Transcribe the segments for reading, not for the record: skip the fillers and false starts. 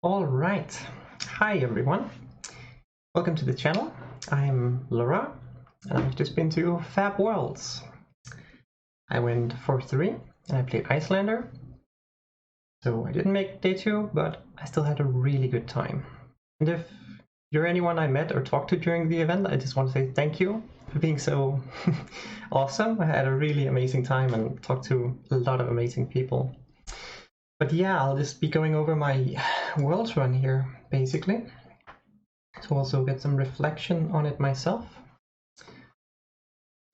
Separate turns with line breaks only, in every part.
All right. Hi, everyone. Welcome to the channel. I'm Laura, and I've just been to FaB Worlds. I went 4-3, and I played Iyslander. So I didn't make day 2, but I still had a really good time. And if you're anyone I met or talked to during the event, I just want to say thank you for being so awesome. I had a really amazing time and talked to a lot of amazing people. But yeah, I'll just be going over my Worlds run here, basically, to also get some reflection on it myself. To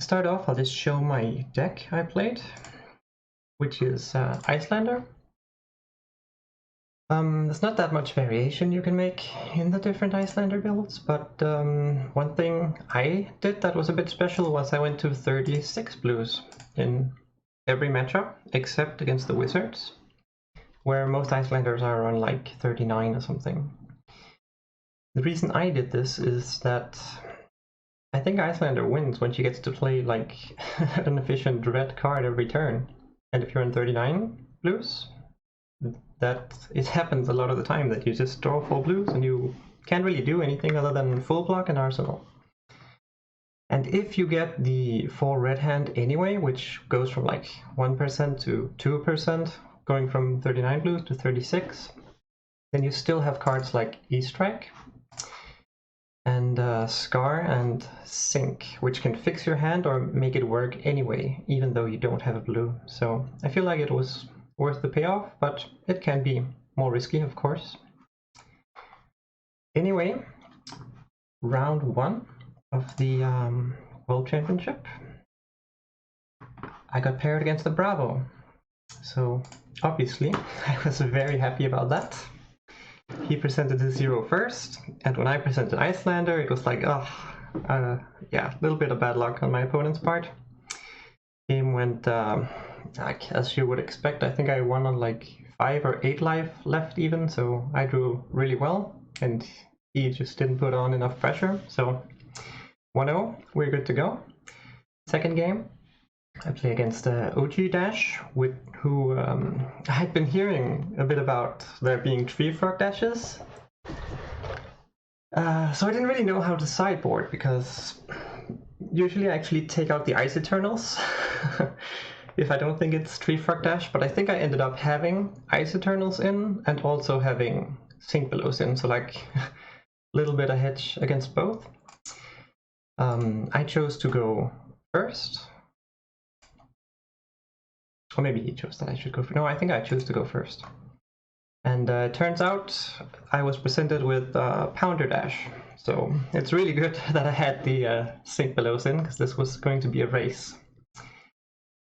start off, I'll just show my deck I played, which is Iyslander. There's not that much variation you can make in the different Iyslander builds, but one thing I did that was a bit special was I went to 36 blues in every matchup, except against the Wizards, where most Icelanders are on like 39 or something. The reason I did this is that I think Iyslander wins when she gets to play like an efficient red card every turn. And if you're on 39 blues, it happens a lot of the time that you just draw 4 blues and you can't really do anything other than full block and arsenal. And if you get the 4 red hand anyway, which goes from like 1% to 2%, going from 39 blues to 36, then you still have cards like E-Strike and Scar and Sink, which can fix your hand or make it work anyway, even though you don't have a blue. So I feel like it was worth the payoff, but it can be more risky, of course. Anyway, round 1 of the World Championship, I got paired against the Bravo. So obviously I was very happy about that. He presented his 0 first, and when I presented Iyslander, it was like, yeah, a little bit of bad luck on my opponent's part. Game went as you would expect. I think I won on like 5 or 8 life left even, so I drew really well, and he just didn't put on enough pressure. So 1-0, we're good to go. Second game, I play against OG Dash, who I'd been hearing a bit about there being tree frog dashes. So I didn't really know how to sideboard, because usually I actually take out the Ice Eternals if I don't think it's tree frog dash, but I think I ended up having Ice Eternals in and also having Sink Billows in, so like a little bit of hedge against both. I chose to go first. Or maybe he chose that I should go first. No, I think I chose to go first. And turns out I was presented with Pounder Dash. So it's really good that I had the Sink Billows in, because this was going to be a race.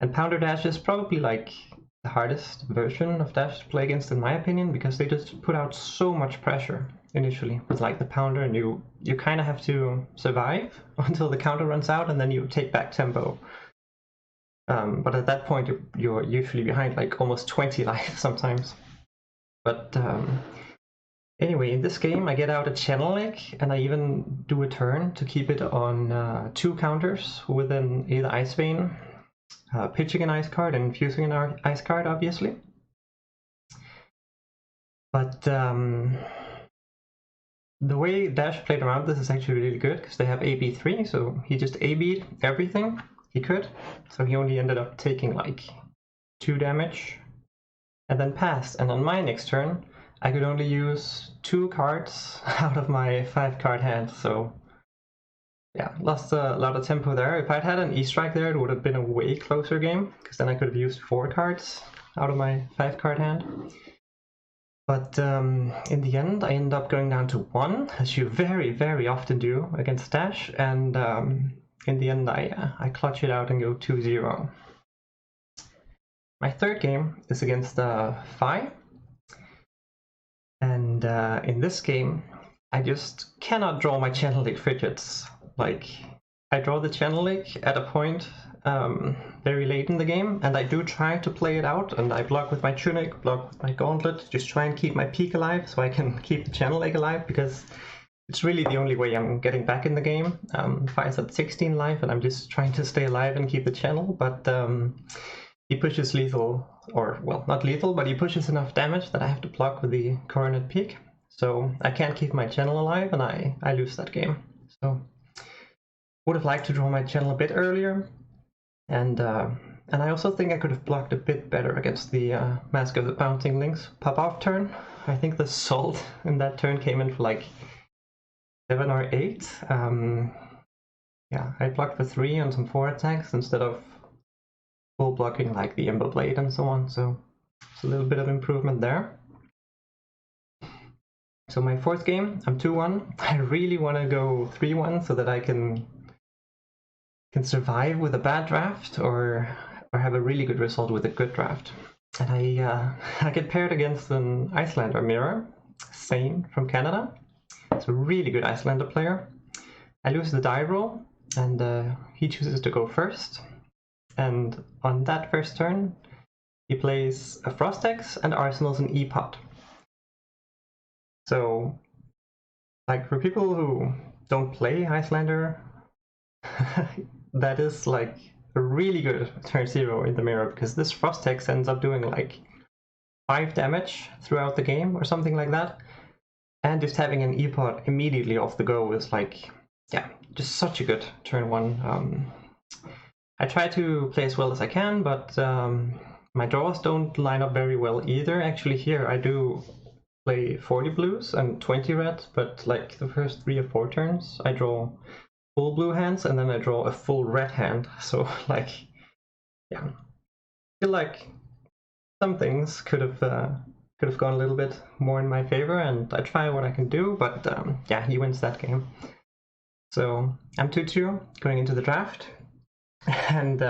And Pounder Dash is probably like the hardest version of Dash to play against, in my opinion, because they just put out so much pressure initially with like the Pounder, and you kind of have to survive until the counter runs out, and then you take back tempo. But at that point, you're usually behind like almost 20 life sometimes. But anyway, in this game, I get out a Channel Lake, and I even do a turn to keep it on 2 counters within either Ice Vein, pitching an ice card and infusing an ice card, obviously. But the way Dash played around this is actually really good, because they have AB3, so he just AB'd everything he could, so he only ended up taking like 2 damage and then passed. And on my next turn I could only use 2 cards out of my 5 card hand, so yeah, lost a lot of tempo there. If I'd had an E-Strike there, it would have been a way closer game, because then I could have used 4 cards out of my 5 card hand. But in the end I ended up going down to 1, as you very, very often do against Dash, and in the end, I clutch it out and go 2-0. My third game is against FaB, and in this game, I just cannot draw my Channel Lake Fidgets. Like, I draw the Channel Lake at a point very late in the game, and I do try to play it out, and I block with my Tunic, block with my Gauntlet, just try and keep my Peak alive so I can keep the Channel Lake alive, because it's really the only way I'm getting back in the game. FaB's at 16 life, and I'm just trying to stay alive and keep the channel, but he pushes lethal, or, well, not lethal, but he pushes enough damage that I have to block with the Coronet Peak. so I can't keep my channel alive, and I lose that game. So would have liked to draw my channel a bit earlier, and I also think I could have blocked a bit better against the Mask of the Bouncing Links pop-off turn. I think the Salt in that turn came in for like 7 or 8. Yeah, I blocked for 3 on some 4 attacks instead of full blocking like the Ember Blade and so on, so it's a little bit of improvement there. So my 4th game, I'm 2-1. I really want to go 3-1 so that I can survive with a bad draft or have a really good result with a good draft. And I get paired against an Iyslander mirror, Sane from Canada. It's a really good Iyslander player. I lose the die roll, and he chooses to go first. And on that first turn, he plays a Frostex and arsenals an E-Pot. So, like, for people who don't play Iyslander, that is like a really good turn 0 in the mirror, because this Frostex ends up doing like 5 damage throughout the game or something like that. And just having an E-Pot immediately off the go is like, yeah, just such a good turn 1. I try to play as well as I can, but my draws don't line up very well either. Actually here I do play 40 blues and 20 reds, but like the first 3 or 4 turns I draw full blue hands and then I draw a full red hand. So like, yeah, I feel like some things could have gone a little bit more in my favor, and I try what I can do, but yeah, he wins that game. So I'm 2-2 going into the draft, and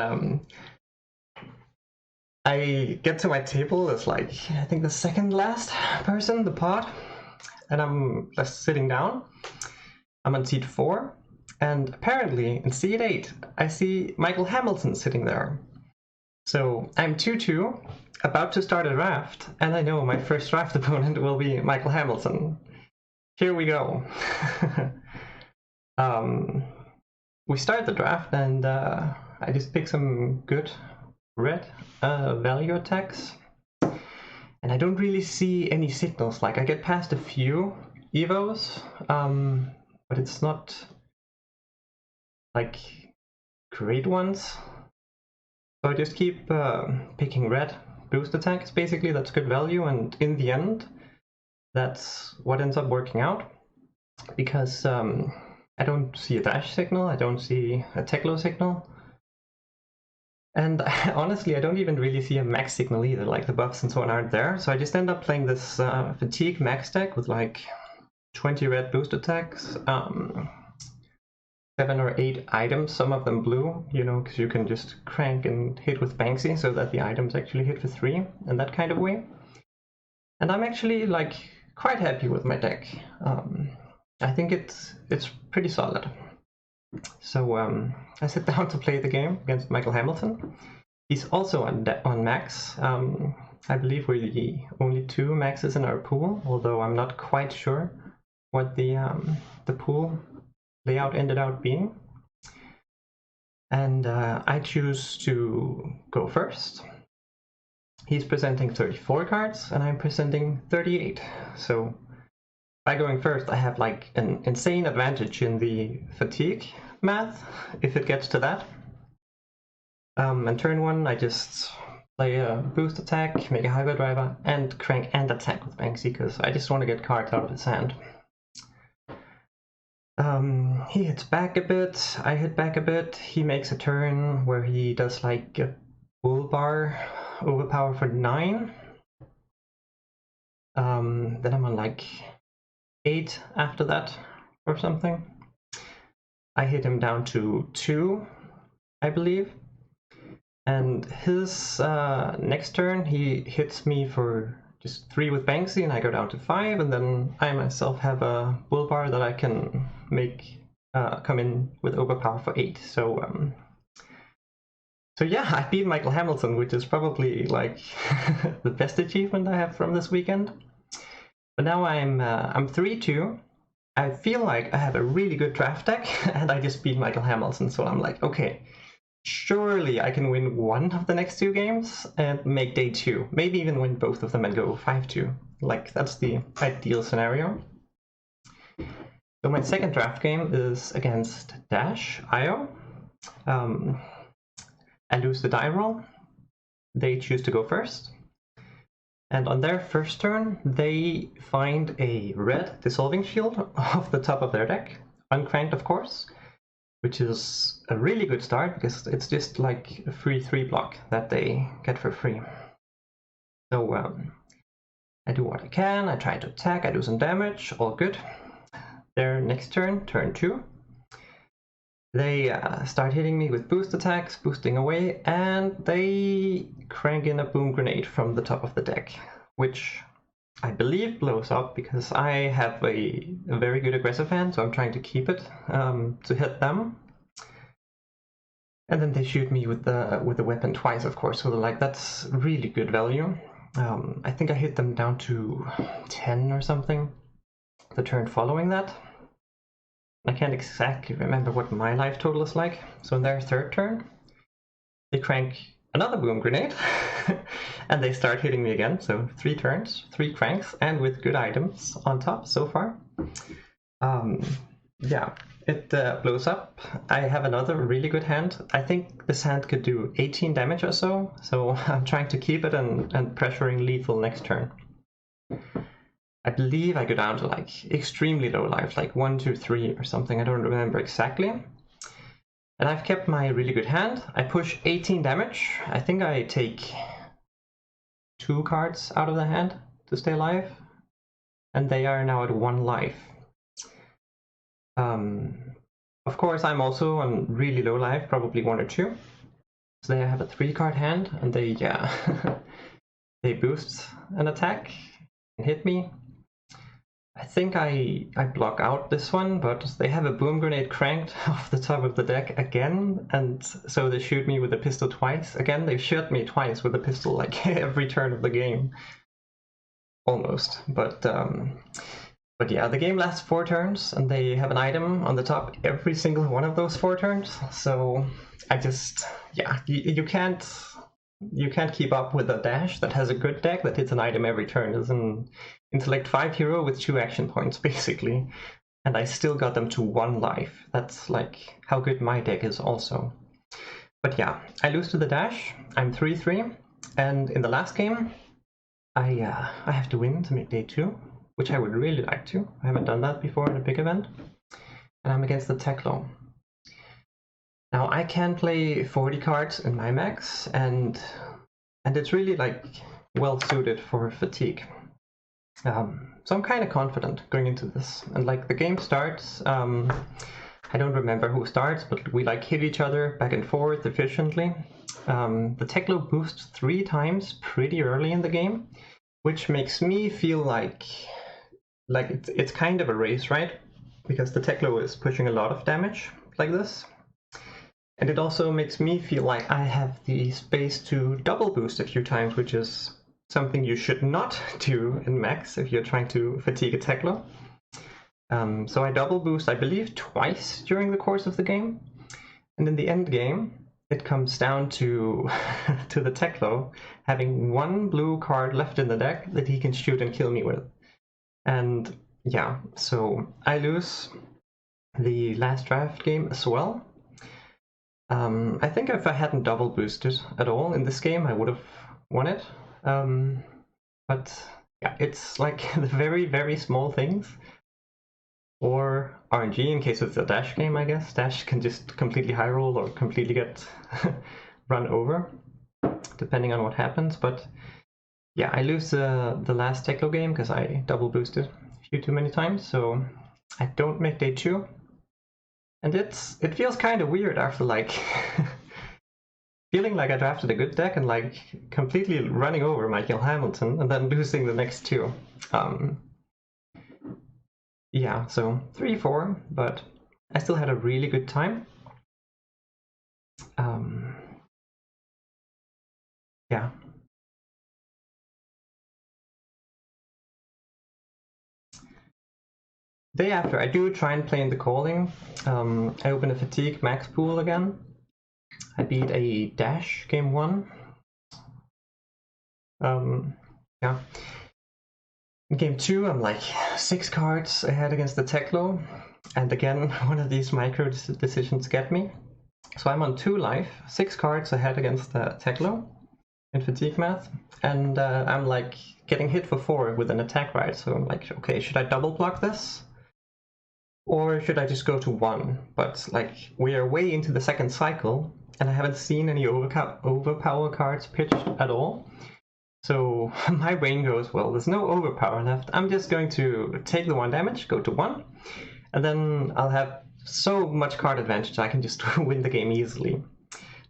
I get to my table as like, I think the second last person, the pot, and I'm just sitting down. I'm on seat 4, and apparently in seat 8 I see Michael Hamilton sitting there. So I'm 2-2, about to start a draft, and I know my first draft opponent will be Michael Hamilton. Here we go. We start the draft, and I just pick some good red value attacks, and I don't really see any signals. Like, I get past a few evos, but it's not like great ones. So I just keep picking red boost attacks. Basically, that's good value, and in the end, that's what ends up working out, because I don't see a dash signal, I don't see a Teklo signal, and honestly I don't even really see a max signal either, like the buffs and so on aren't there, so I just end up playing this fatigue max deck with like 20 red boost attacks, 7 or 8 items, some of them blue, you know, because you can just crank and hit with Banksy so that the items actually hit for 3, and that kind of way. And I'm actually like quite happy with my deck. I think it's pretty solid. So I sit down to play the game against Michael Hamilton. He's also on max. I believe we're the only 2 maxes in our pool, although I'm not quite sure what the pool layout ended out being. And I choose to go first. He's presenting 34 cards, and I'm presenting 38. So by going first, I have like an insane advantage in the fatigue math, if it gets to that. And turn 1, I just play a boost attack, make a hyperdriver, and crank and attack with Banksy, because I just want to get cards out of his hand. He hits back a bit, I hit back a bit, he makes a turn where he does like a bull bar overpower for 9. Then I'm on like 8 after that or something. I hit him down to 2, I believe. And his next turn, he hits me for just 3 with Banksy, and I go down to 5, and then I myself have a bull bar that I can make come in with overpower for 8. So yeah, I beat Michael Hamilton, which is probably like the best achievement I have from this weekend. But now I'm 3-2. I feel like I have a really good draft deck, and I just beat Michael Hamilton, so I'm like, okay, surely I can win one of the next 2 games and make day 2. Maybe even win both of them and go 5-2. Like, that's the ideal scenario. So my second draft game is against Dash IO. I lose the die roll. They choose to go first. And on their first turn, they find a red dissolving shield off the top of their deck, uncranked of course, which is a really good start because it's just like a free 3 block that they get for free. So I do what I can, I try to attack, I do some damage, all good. Their next turn, turn 2, they start hitting me with boost attacks, boosting away, and they crank in a boom grenade from the top of the deck, which I believe blows up because I have a very good aggressive hand, so I'm trying to keep it to hit them. And then they shoot me with the weapon twice, of course, so like that's really good value. I think I hit them down to 10 or something the turn following that. I can't exactly remember what my life total is like. So in their third turn, they crank another boom grenade and they start hitting me again. So 3 turns, 3 cranks, and with good items on top so far. Yeah, it blows up. I have another really good hand. I think this hand could do 18 damage or so. So I'm trying to keep it and pressuring lethal next turn. I believe I go down to like extremely low life, like 1, 2, 3 or something, I don't remember exactly. And I've kept my really good hand. I push 18 damage. I think I take 2 cards out of the hand to stay alive. And they are now at 1 life. Of course, I'm also on really low life, probably 1 or 2. So they have a 3-card hand, and they, they boost an attack and hit me. I think I block out this one, but they have a boom grenade cranked off the top of the deck again, and so they shoot me with a pistol twice. Again, they shot me twice with a pistol like every turn of the game. Almost, but yeah, the game lasts 4 turns, and they have an item on the top every single one of those 4 turns, so I just, yeah, you can't keep up with a Dash that has a good deck that hits an item every turn. It's an intellect 5 hero with 2 action points basically, and I still got them to 1 life. That's like how good my deck is also. But yeah, I lose to the Dash. I'm 3-3, and in the last game I have to win to make day 2, which I would really like to. I haven't done that before in a big event, and I'm against the Teklo. Now I can play 40 cards in my max, and it's really like well suited for fatigue. So I'm kind of confident going into this, and like the game starts, I don't remember who starts, but we like hit each other back and forth efficiently. The Teklo boosts 3 times pretty early in the game, which makes me feel like it's kind of a race, right? Because the Teklo is pushing a lot of damage like this. And it also makes me feel like I have the space to double boost a few times, which is something you should not do in max if you're trying to fatigue a Teklo. So I double boost, I believe, twice during the course of the game. And in the end game, it comes down to the Teklo having 1 blue card left in the deck that he can shoot and kill me with. And yeah, so I lose the last draft game as well. I think if I hadn't double boosted at all in this game, I would have won it. But yeah, it's like the very, very small things. Or RNG in case it's a Dash game, I guess. Dash can just completely high roll or completely get run over, depending on what happens. But yeah, I lose the last Teklo game because I double boosted a few too many times, so I don't make day 2. And it feels kind of weird after like feeling like I drafted a good deck and like completely running over Michael Hamilton and then losing the next 2. Yeah, so 3-4, but I still had a really good time. Yeah. Day after, I do try and play in the calling. I open a fatigue max pool again. I beat a dash game 1. Yeah. In game 2, I'm like 6 cards ahead against the Teklo, and again, one of these micro decisions get me. So I'm on 2 life, 6 cards ahead against the Teklo in fatigue math, and I'm like getting hit for 4 with an attack ride. So I'm like, okay, should I double block this? Or should I just go to 1? But like, we are way into the second cycle, and I haven't seen any overpower cards pitched at all. So my brain goes, well, there's no overpower left. I'm just going to take the 1 damage, go to 1, and then I'll have so much card advantage I can just win the game easily.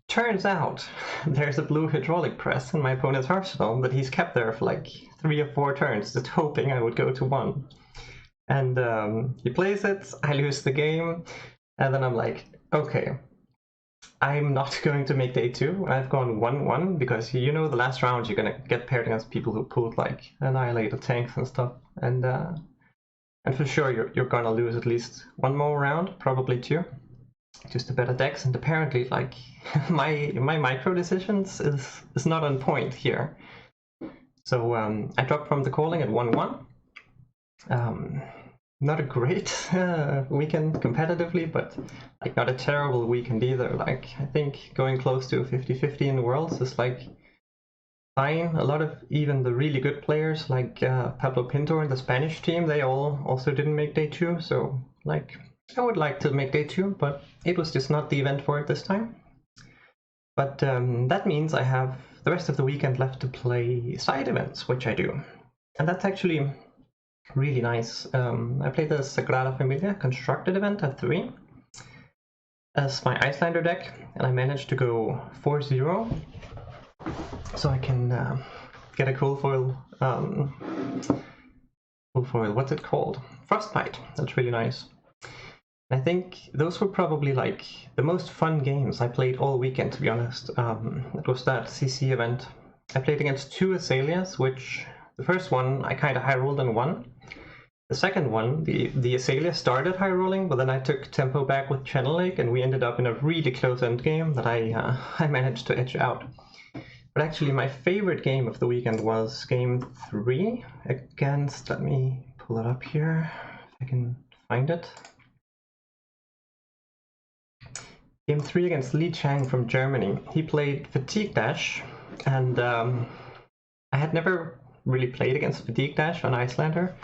Turns out there's a blue hydraulic press in my opponent's arsenal that he's kept there for like 3 or 4 turns, just hoping I would go to 1. And he plays it, I lose the game, and then I'm like, okay, I'm not going to make day 2. I've gone 1-1 because you know the last round you're gonna get paired against people who pulled like annihilated tanks and stuff, and for sure you're gonna lose at least 1 more round, probably 2. Just a better decks, and apparently like my micro decisions is not on point here. So I dropped from the calling at 1-1. Not a great weekend competitively, but like not a terrible weekend either. Like I think going close to 50-50 in the Worlds is like fine. A lot of even the really good players like Pablo Pinto and the Spanish team, they all also didn't make day 2. So like I would like to make day 2, but it was just not the event for it this time. But that means I have the rest of the weekend left to play side events, which I do, and that's actually really nice. I played the Sagrada Familia constructed event at 3 as my Iyslander deck, and I managed to go 4-0, so I can get a cool foil, what's it called? Frostbite. That's really nice. I think those were probably like the most fun games I played all weekend, to be honest. It was that CC event. I played against 2 Azaleas, which the first one I kind of high rolled and won. The second one, the Azalea started high rolling, but then I took tempo back with Channel Lake, and we ended up in a really close end game that I managed to edge out. But actually, my favorite game of the weekend was game 3 against. Let me pull it up here if I can find it. Game 3 against Li Chang from Germany. He played Fatigue Dash, and I had never really played against Fatigue Dash on Iyslander.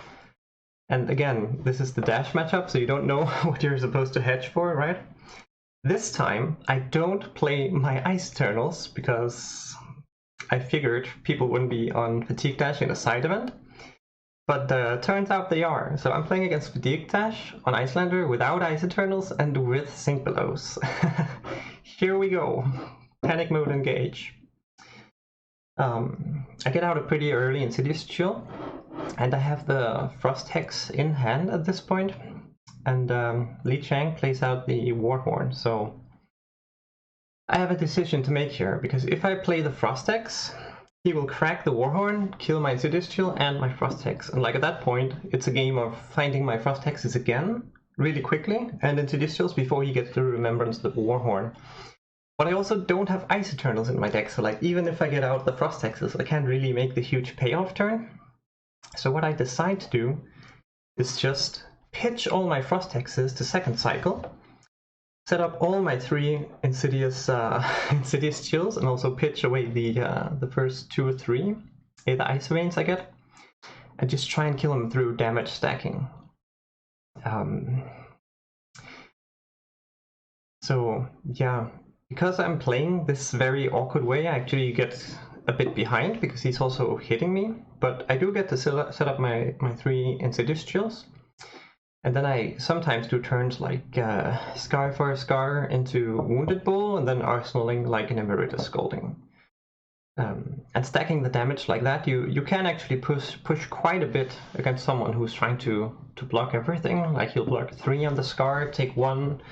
And again, this is the Dash matchup, so you don't know what you're supposed to hedge for, right? This time, I don't play my Ice Eternals because I figured people wouldn't be on Fatigue Dash in a side event. But turns out they are. So I'm playing against Fatigue Dash on Iyslander without Ice Eternals and with Sink Belows. Here we go. Panic mode engage. I get out a pretty early Insidious Chill, and I have the Frost Hex in hand at this point. And Li Chang plays out the Warhorn, so I have a decision to make here, because if I play the Frost Hex, he will crack the Warhorn, kill my Insidious Chill and my Frost Hex. And like at that point, it's a game of finding my Frost Hexes again, really quickly, and Insidious Chills before he gets the Remembrance of the Warhorn. But I also don't have Ice Eternals in my deck, so like even if I get out the Frost Hexes, I can't really make the huge payoff turn. So what I decide to do is just pitch all my Frost Hexes to second cycle, set up all my 3 Insidious Chills, and also pitch away the first 2 or 3 the Ice Veins I get, and just try and kill them through damage stacking. So yeah, because I'm playing this very awkward way, I actually get a bit behind because he's also hitting me, but I do get to set up my 3 Insidious Chills. And then I sometimes do turns like Scar for a Scar into Wounded Bull, and then arsenaling like an Emeritus Scolding. And stacking the damage like that, you can actually push quite a bit against someone who's trying to block everything. Like he'll block 3 on the Scar, take 1,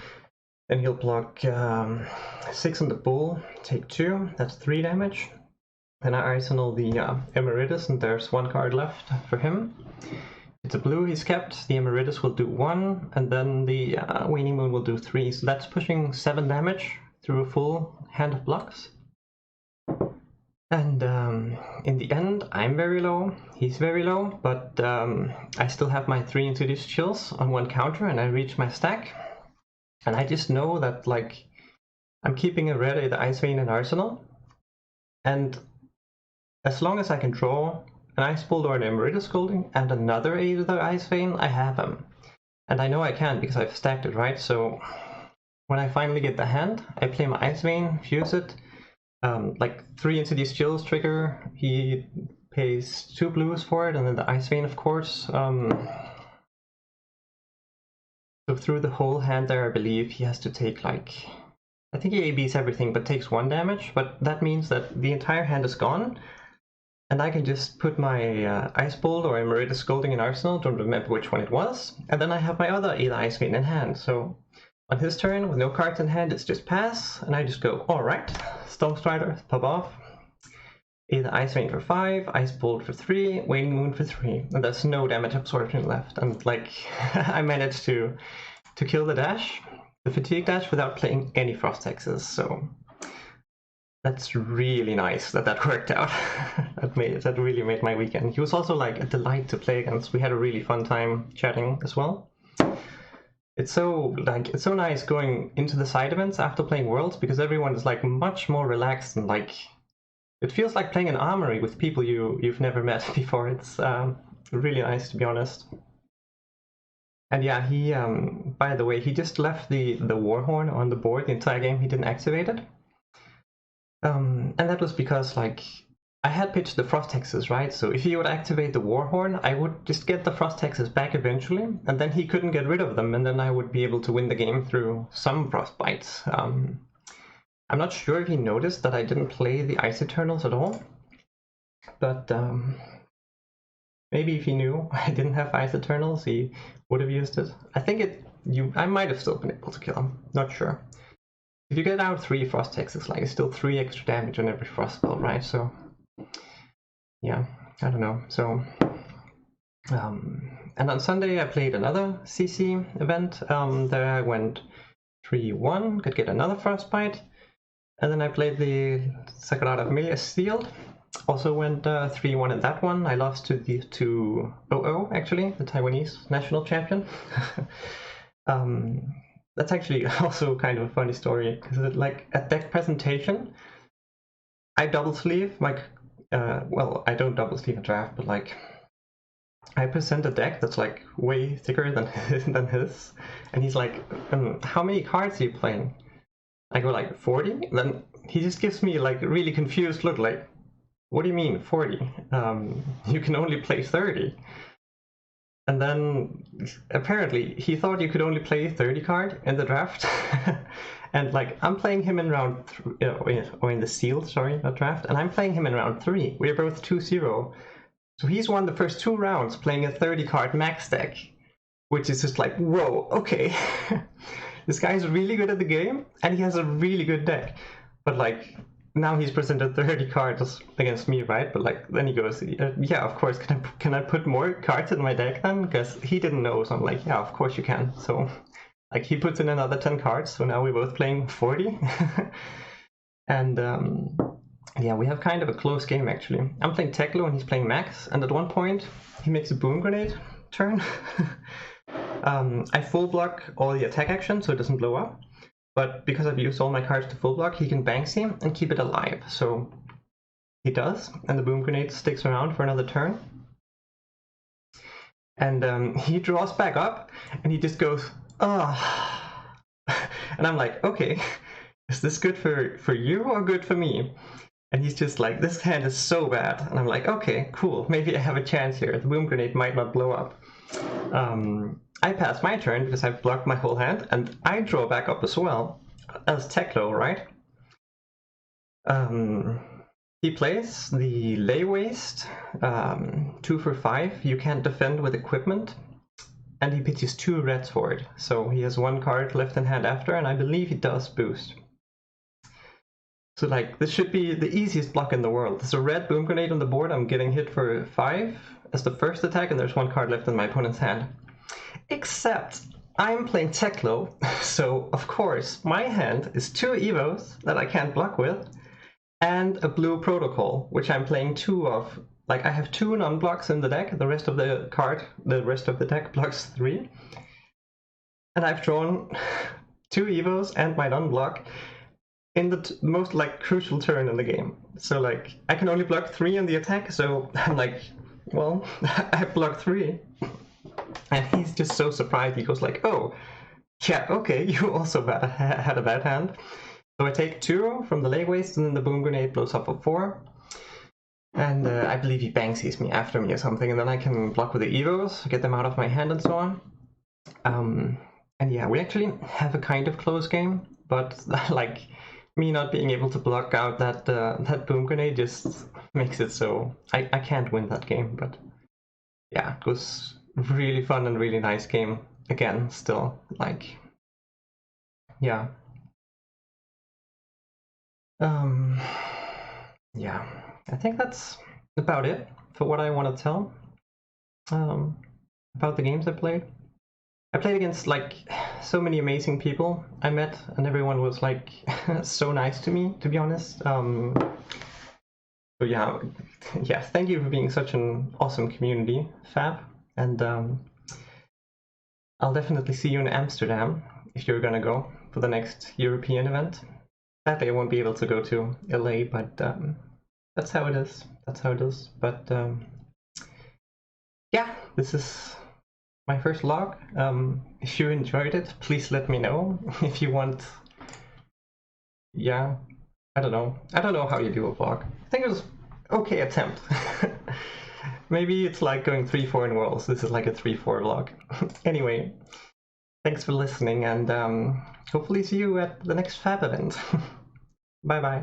then he'll block 6 on the Bull, take 2, that's 3 damage. Then I arsenal the Emeritus, and there's 1 card left for him. It's a blue he's kept, the Emeritus will do 1, and then the Waning Moon will do 3, so that's pushing 7 damage through a full hand of blocks. And in the end, I'm very low, he's very low, but I still have my 3 introduced chills on one counter, and I reach my stack. And I just know that, like, I'm keeping a red Either Ice Vein in arsenal, and as long as I can draw an Ice Bolt or an Emeritus Scolding and another Either Ice Vein, I have him. And I know I can because I've stacked it, right? So when I finally get the hand, I play my Ice Vein, fuse it, like 3 into these chills trigger, he pays 2 blues for it, and then the Ice Vein, of course. So through the whole hand there, I believe he has to take, like, I think he ABs everything but takes 1 damage, but that means that the entire hand is gone, and I can just put my Ice Bolt or Emeritus Scolding in arsenal, don't remember which one it was, and then I have my other Either Ice Vein in hand. So on his turn, with no cards in hand, it's just pass, and I just go, alright, Stormstrider, pop off, Either Ice Vein for 5, Ice Bolt for 3, Waning Moon for 3, and there's no damage absorption left, and like, I managed to kill the dash, the fatigue dash, without playing any Frost Hexes, so that's really nice that that worked out. that really made my weekend. He was also like a delight to play against. We had a really fun time chatting as well. It's so nice going into the side events after playing Worlds, because everyone is like much more relaxed, and like it feels like playing an armory with people you've never met before. It's really nice, to be honest. And yeah, he by the way, he just left the Warhorn on the board the entire game. He didn't activate it. And that was because, like, I had pitched the Frost Hexes, right? So if he would activate the Warhorn, I would just get the Frost Hexes back eventually, and then he couldn't get rid of them, and then I would be able to win the game through some Frostbites. I'm not sure if he noticed that I didn't play the Ice Eternals at all, but maybe if he knew I didn't have Ice Eternals, he would have used it. I think I might have still been able to kill him, not sure. If you get out 3 Frost Hexes, like, it's still 3 extra damage on every Frost spell, right? So yeah, I don't know. So and on Sunday I played another CC event. There I went 3-1, could get another Frostbite, and then I played the Sagrada Familia Sealed. Also went 3-1 in that one. I lost to 0-0 actually, the Taiwanese national champion. That's actually also kind of a funny story, because like at deck presentation, I double sleeve, like, well, I don't double sleeve a draft, but like, I present a deck that's like way thicker than his, and he's like, how many cards are you playing? I go like 40, then he just gives me like a really confused look, like, what do you mean 40? You can only play 30. And then apparently he thought you could only play 30 card in the draft. And like, I'm playing him in round or in the sealed, sorry, not draft, and I'm playing him in round 3. We're both 2-0. So he's won the first 2 rounds playing a 30 card max deck, which is just like, whoa, okay. This guy's really good at the game, and he has a really good deck. But like, now he's presented 30 cards against me, right? But like, then he goes, yeah, of course, can I put more cards in my deck then? Because he didn't know, so I'm like, yeah, of course you can. So like, he puts in another 10 cards, so now we're both playing 40. And yeah, we have kind of a close game actually. I'm playing Teklo and he's playing Max, and at one point he makes a Boom Grenade turn. I full block all the attack action so it doesn't blow up. But because I've used all my cards to full block, he can Banksy and keep it alive. So he does, and the Boom Grenade sticks around for another turn. And he draws back up, and he just goes, ah. And I'm like, okay, is this good for you or good for me? And he's just like, this hand is so bad. And I'm like, okay, cool, maybe I have a chance here. The Boom Grenade might not blow up. I pass my turn because I've blocked my whole hand, and I draw back up as well as Teklo, right? He plays the Lay Waste, 2 for 5. You can't defend with equipment, and he pitches 2 reds for it. So he has 1 card left in hand after, and I believe he does boost. So like, this should be the easiest block in the world. There's a red Boom Grenade on the board. I'm getting hit for 5 as the first attack, and there's 1 card left in my opponent's hand. Except I'm playing Teklo, so of course my hand is 2 Evos that I can't block with, and a blue Protocol, which I'm playing 2 of. Like, I have 2 non-blocks in the deck, the rest of the deck blocks 3. And I've drawn 2 Evos and my non-block in the most, like, crucial turn in the game. So, like, I can only block 3 in the attack, so I'm like, well, I blocked 3. And he's just so surprised. He goes like, oh, yeah, okay, you also had a bad hand. So I take 2 from the leg waste, and then the boom grenade blows up for 4. And I believe he Banksy's me after me or something, and then I can block with the Evos, get them out of my hand and so on. And yeah, we actually have a kind of close game, but like, me not being able to block out that boom grenade just makes it so I can't win that game. But yeah, it was really fun and really nice game again. Still, like, yeah, yeah. I think that's about it for what I want to tell about the games I played. I played against like so many amazing people I met, and everyone was like so nice to me, to be honest. So yeah, thank you for being such an awesome community, FaB, and I'll definitely see you in Amsterdam if you're gonna go for the next European event. Sadly, I won't be able to go to LA, but that's how it is. That's how it is. But yeah, this is my first vlog. If you enjoyed it, please let me know. If you want, yeah, I don't know how you do a vlog. I think it was okay attempt. Maybe it's like going 3-4 in Worlds. This is like a 3-4 vlog. Anyway, thanks for listening, and hopefully see you at the next FaB event. Bye bye.